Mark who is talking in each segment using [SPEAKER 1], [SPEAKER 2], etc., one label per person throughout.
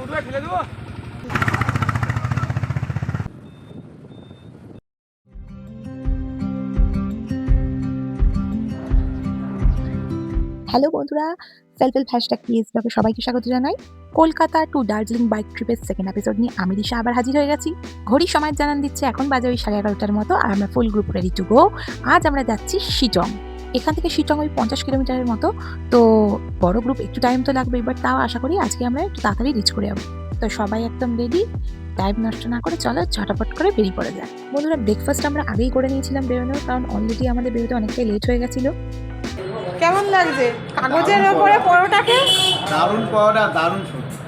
[SPEAKER 1] Hello বন্ধুরা, self help hashtag PS ব্লগে সবাইকে স্বাগত জানাই। কলকাতা টু দার্জিলিং বাইক ট্রিপের সেকেন্ড এপিসোড নিয়ে আমি দিশা আবার হাজির হয়ে গেছি। ঘড়ির সময় জানান দিচ্ছে এখন বাজে ওই 11:30টার মতো, আর আমরা ফুল গ্রুপ রেডি টু গো। আজ আমরা যাচ্ছি শিটং। এখান থেকে শিটং ওই 50 কিলোমিটারের মতো। তো বড় গ্রুপ, একটু টাইম তো লাগবে, বাট তাও আশা করি আজকে আমরা একটু তাড়াতাড়ি রিচ করে যাবো। তো সবাই একদম রেডি, টাইম নষ্ট না করে চলো ঝটাপট করে বেরিয়ে পড়ে যায়। বন্ধুরা, ব্রেকফাস্ট আমরা আগেই করে নিয়েছিলাম বেরোনোর, কারণ অলরেডি আমাদের বেরোতে অনেকটাই লেট হয়ে গেছিলো।
[SPEAKER 2] কেমন লাগছে কাগজের ওপরে পরোটাকে?
[SPEAKER 3] দারুণ পরোটা, দারুণ সবজি।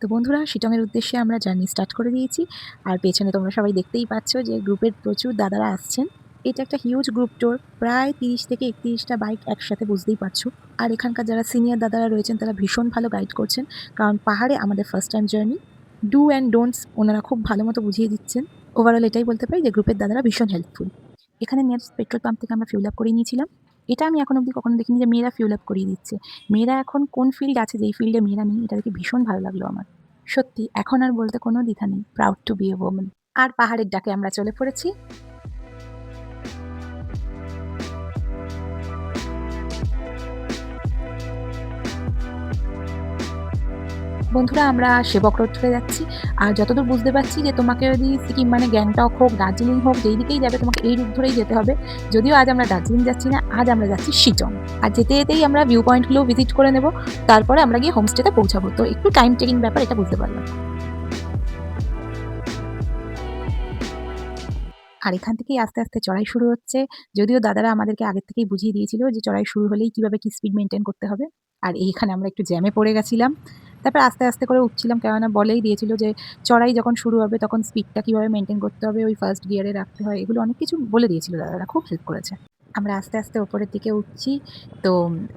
[SPEAKER 1] তো বন্ধুরা, শিটংয়ের উদ্দেশ্যে আমরা জার্নি স্টার্ট করে দিয়েছি। আর পেছনে তোমরা সবাই দেখতেই পাচ্ছ যে গ্রুপের প্রচুর দাদারা আসছেন। এটা একটা হিউজ গ্রুপ ট্যুর, প্রায় 30 থেকে 31টা বাইক একসাথে, বুঝতেই পারছো। আর এখানকার যারা সিনিয়র দাদারা রয়েছেন তারা ভীষণ ভালো গাইড করছেন, কারণ পাহাড়ে আমাদের first time journey. Do and don'ts ওনারা খুব ভালো মতো বুঝিয়ে দিচ্ছেন। ওভারঅল এটাই বলতে পারি যে গ্রুপের দাদারা ভীষণ হেল্পফুল। এখানে নিয়ারেস্ট পেট্রোল পাম্প থেকে আমরা ফিউল আপ করে নিয়েছিলাম। এটা আমি এখন অবধি কখনো দেখিনি যে মেয়েরা ফিউল আপ করিয়ে দিচ্ছে। মেয়েরা এখন কোন ফিল্ড আছে যেই ফিল্ডে মেয়েরা নেই, এটা দেখে ভীষণ ভালো লাগলো আমার। সত্যি এখন আর বলতে কোনো দ্বিধা নেই, proud to be a woman. আর পাহাড়ের ডাকে আমরা চলে পড়েছি। বন্ধুরা, আমরা সেবক রোড ধরে যাচ্ছি। আর যতদূর বুঝতে পারছি যে তোমাকে যদি সিকিম মানে গ্যাংটক হোক, দার্জিলিং হোক, যেই দিকেই যাবে তোমাকে এই রুট ধরেই যেতে হবে। যদিও আজ আমরা দার্জিলিং যাচ্ছি না, আজ আমরা যাচ্ছি শিটং। আর যেতে যেতেই আমরা ভিউ পয়েন্টগুলো ভিজিট করে নেব, তারপরে আমরা গিয়ে হোমস্টেতে পৌঁছাবো। তো একটু টাইম টেকিং ব্যাপার, এটা বুঝতে পারলাম। আর এখান থেকেই আস্তে আস্তে চড়াই শুরু হচ্ছে। যদিও দাদারা আমাদেরকে আগের থেকেই বুঝিয়ে দিয়েছিল যে চড়াই শুরু হলেই কিভাবে কি স্পিড মেনটেন করতে হবে। আর এইখানে আমরা একটু জ্যামে পড়ে গেছিলাম। তারপর আস্তে আস্তে করে উঠছিলাম, কেননা বলেই দিয়েছিল যে চড়াই যখন শুরু হবে তখন স্পিডটা কিভাবে মেনটেন করতে হবে, ওই ফার্স্ট গিয়ারে রাখতে হয়, এগুলো অনেক কিছু বলে দিয়েছিল দাদারা, খুব হেল্প করেছে। আমরা আস্তে আস্তে ওপরের দিকে উঠছি। তো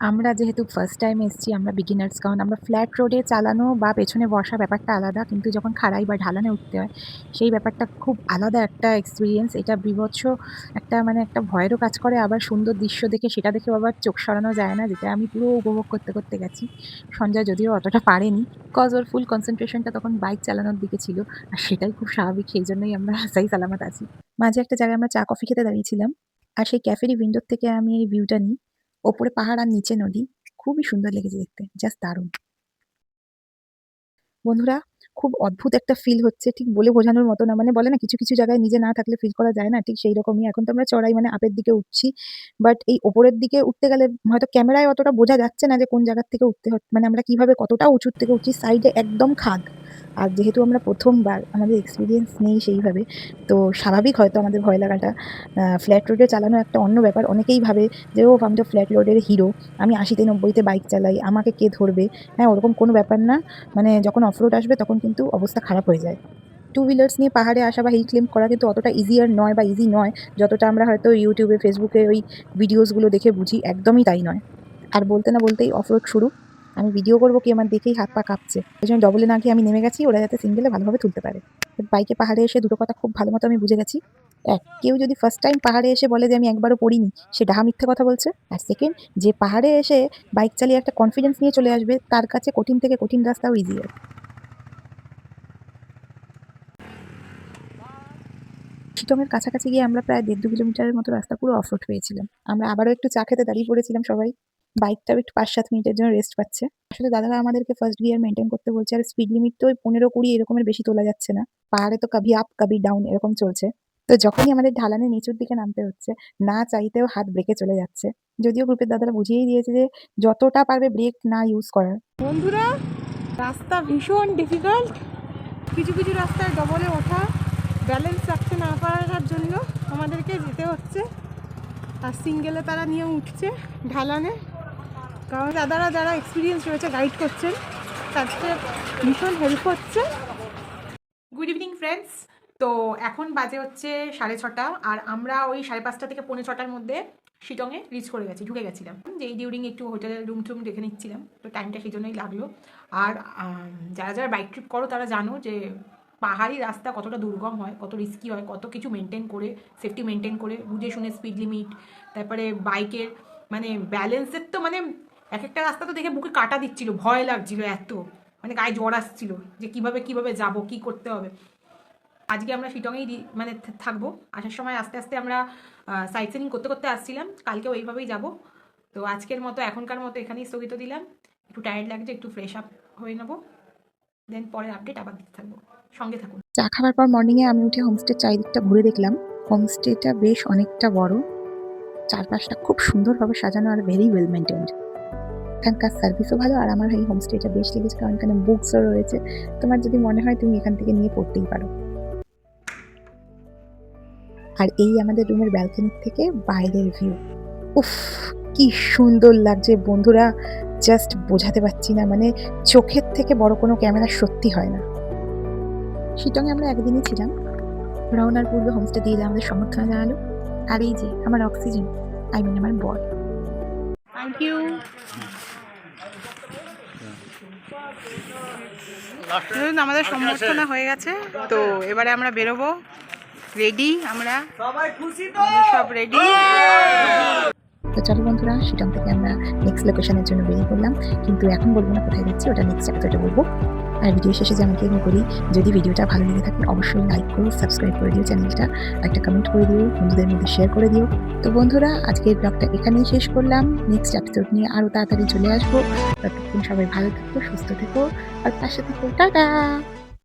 [SPEAKER 1] আমরা যেহেতু ফার্স্ট টাইম এসেছি, আমরা বিগিনার্স, কারণ আমরা ফ্ল্যাট রোডে চালানো বা পেছনে বসা ব্যাপারটা আলাদা, কিন্তু যখন খাড়াই বা ঢালানে উঠতে হয় সেই ব্যাপারটা খুব আলাদা একটা এক্সপিরিয়েন্স। এটা বীভৎস একটা, মানে একটা ভয়েরও কাজ করে, আবার সুন্দর দৃশ্য দেখে সেটা দেখেও আবার চোখ সরানো যায় না, যেটা আমি পুরো উপভোগ করতে করতে গেছি। সঞ্জয় যদিও অতটা পারেনি, কজ ওর ফুল কনসেন্ট্রেশনটা তখন বাইক চালানোর দিকে ছিল, আর সেটাই খুব স্বাভাবিক, সেই জন্যই আমরা সাই সালামত আছি। মাঝে একটা জায়গায় আমরা চা কফি খেতে দাঁড়িয়েছিলাম, আর সেই ক্যাফেরই উইন্ডোর থেকে আমি এই ভিউটা নিই। ওপরে পাহাড় আর নিচে নদী, খুবই সুন্দর লেগেছে দেখতে, জাস্ট দারুণ। বন্ধুরা, খুব অদ্ভুত একটা ফিল হচ্ছে, ঠিক বলে বোঝানোর মতো না। মানে বলে না, কিছু কিছু জায়গায় নিজে না থাকলে ফিল করা যায় না, ঠিক সেই রকমই। এখন তো আমরা চড়াই মানে আপের দিকে উঠছি, বাট এই ওপরের দিকে উঠতে গেলে হয়তো ক্যামেরায় অতটা বোঝা যাচ্ছে না যে কোন জায়গার থেকে উঠতে মানে আমরা কিভাবে কতটা উঁচুর থেকে উঠছি। সাইডে একদম খাদ। আর যেহেতু আমরা প্রথমবার, আমাদের এক্সপিরিয়েন্স নেই সেইভাবে, তো স্বাভাবিক হয়তো আমাদের ভয় লাগাটা। ফ্ল্যাট রোডে চালানো একটা অন্য ব্যাপার। অনেকেই ভাবে যে ও, আমি তো ফ্ল্যাট রোডের হিরো, আমি 80তে 90তে বাইক চালাই, আমাকে কে ধরবে। হ্যাঁ, ওরকম কোনো ব্যাপার না। মানে যখন অফরোড আসবে তখন কিন্তু অবস্থা খারাপ হয়ে যায়। টু হুইলার্স নিয়ে পাহাড়ে আসা বা হিল ক্লাইম্ব করা কিন্তু অতটা ইজিয়ার নয় বা ইজি নয়, যতটা আমরা হয়তো ইউটিউবে, ফেসবুকে ওই ভিডিওসগুলো দেখে বুঝি, একদমই তাই নয়। আর বলতে না বলতেই অফরোড শুরু। আমি ভিডিও করবো কি, আমার দেখেই হাত পা কাঁপছে। এই জন্য ডবলে না গিয়ে আমি নেমে গেছি, ওরা যাতে সিঙ্গেলে ভালোভাবে তুলতে পারে। বাইকে পাহাড়ে এসে দুটো কথা খুব ভালো মতো আমি বুঝে গেছি। এক, কেউ যদি ফার্স্ট টাইম পাহাড়ে এসে বলে যে আমি একবারও পড়িনি, সে ডাহা মিথ্যে কথা বলছে। আর সেকেন্ড, যে পাহাড়ে এসে বাইক চালিয়ে একটা কনফিডেন্স নিয়ে চলে আসবে, তার কাছে কঠিন থেকে কঠিন রাস্তাও ইজিয়ার। শিটংয়ের কাছাকাছি গিয়ে আমরা প্রায় 1.5-2 কিলোমিটারের মতো রাস্তা পুরো অফরোড পেয়েছিলাম। আমরা আবারও একটু চা খেতে দাঁড়িয়ে পড়েছিলাম সবাই। বাইকটাও একটু 5-7 মিনিটের জন্য রেস্ট পাচ্ছে। আসলে দাদারা আমাদেরকে ফার্স্ট গিয়ার মেনটেন করতে বলছে, আর স্পিড লিমিট তো ওই 15-20 এরকমের বেশি তোলা যাচ্ছে না। পাহাড়ে তো কাভি আপ কাভি ডাউন এরকম চলছে। তো যখনই আমাদের ঢালানে নিচুর দিকে নামতে হচ্ছে, না চাইতেও হাত ব্রেকে চলে যাচ্ছে। যদিও গ্রুপের দাদারা বুঝিয়েই দিয়েছে যে যতটা পারবে ব্রেক না ইউজ করার।
[SPEAKER 2] বন্ধুরা, রাস্তা ভীষণ ডিফিকাল্ট। কিছু কিছু রাস্তায় ডবলে ওঠা, ব্যালেন্স রাখতে না পারার জন্য আমাদেরকে যেতে হচ্ছে। আর সিঙ্গেলে তারা নিয়ে উঠছে ঢালানে, কারণ দাদারা যারা এক্সপিরিয়েন্স রয়েছে, গাইড করছেন, তাদের ভীষণ হেল্প হচ্ছে।
[SPEAKER 4] Good evening friends. তো এখন বাজে হচ্ছে 6:30, আর আমরা ওই 5:30 থেকে 6:45-র মধ্যে শিটংয়ে রিচ করে গেছি, ঢুকে গেছিলাম। যেই ডিউরিং একটু হোটেলের রুম টুম দেখে নিচ্ছিলাম, তো টাইমটা সেই জন্যই লাগলো। আর যারা যারা বাইক ট্রিপ করো তারা জানো যে পাহাড়ি রাস্তা কতটা দুর্গম হয়, কত রিস্কি হয়, কত কিছু মেনটেন করে, সেফটি মেনটেন করে, বুঝে শুনে স্পিড লিমিট, তারপরে বাইকের মানে ব্যালেন্সের তো মানে এক একটা রাস্তা তো দেখে বুকে কাটা দিচ্ছিল, ভয় লাগছিল এত। মানে গায়ে জ্বর আসছিল যে কিভাবে কিভাবে যাব, কি করতে হবে। আজকে আমরা শিটংয়েই মানে থাকবো। আসার সময় আস্তে আস্তে আমরা সাইট সিনিং করতে করতে আসছিলাম, কালকেও এইভাবেই যাব। তো আজকের মতো এখনকার মতো এখানেই স্থগিত দিলাম। একটু টায়ার্ড লাগছে, একটু ফ্রেশ আপ হয়ে নেবো, দেন পরের আপডেট আবার দিতে থাকবো, সঙ্গে থাকুন।
[SPEAKER 1] চা খাওয়ার পর মর্নিংয়ে আমি উঠে হোমস্টের চারিদিকটা ঘুরে দেখলাম। হোমস্টেটা বেশ অনেকটা বড়, চারপাশটা খুব সুন্দরভাবে সাজানো আর ভেরি ওয়েল মেনটেন্ড। এখানকার সার্ভিসও ভালো, আর আমার এই হোমস্টেটা বেশ লেগেছে কারণ এখানে বুকসও রয়েছে। তোমার যদি মনে হয় তুমি এখান থেকে নিয়ে পড়তেই পারো। আর এই আমাদের রুমের ব্যালকনি থেকে বাইরের ভিউ, উফ কি সুন্দর লাগছে বন্ধুরা, জাস্ট বোঝাতে পারছি না। মানে চোখের থেকে বড় কোনো ক্যামেরা সত্যি হয় না। শিটংয়ে আমরা একদিনই ছিলাম। রওনার পূর্বে হোমস্টে দিয়ে আমাদের সমর্থন জানালো। আর এই যে আমার অক্সিজেন, আমার বর।
[SPEAKER 4] Thank you. আমাদের সম্বর্ধনা হয়ে গেছে, তো এবারে আমরা বেরোবো। রেডি আমরা সব রেডি।
[SPEAKER 1] তো চলো বন্ধুরা, শিটং থেকে আমরা নেক্সট লোকেশনের জন্য বেরিয়ে পড়লাম, কিন্তু এখন বলবো না কোথায় যাচ্ছি, ওটা নেক্সট এপিসোডে বলবো। আর ভিডিও শেষে যেমনটি আমি করি, যদি ভিডিওটা ভালো লেগে থাকে অবশ্যই লাইক করো, সাবস্ক্রাইব করে দিও চ্যানেলটা, একটা কমেন্ট করে দিও, বন্ধুদের মধ্যে শেয়ার করে দিও। তো বন্ধুরা, আজকের ব্লগটা এখানেই শেষ করলাম। নেক্সট এপিসোড নিয়ে আরও তাড়াতাড়ি চলে আসবো। ততক্ষণ সবাই ভালো থেকো, সুস্থ থেকো আর পাশে থেকো। টাটা।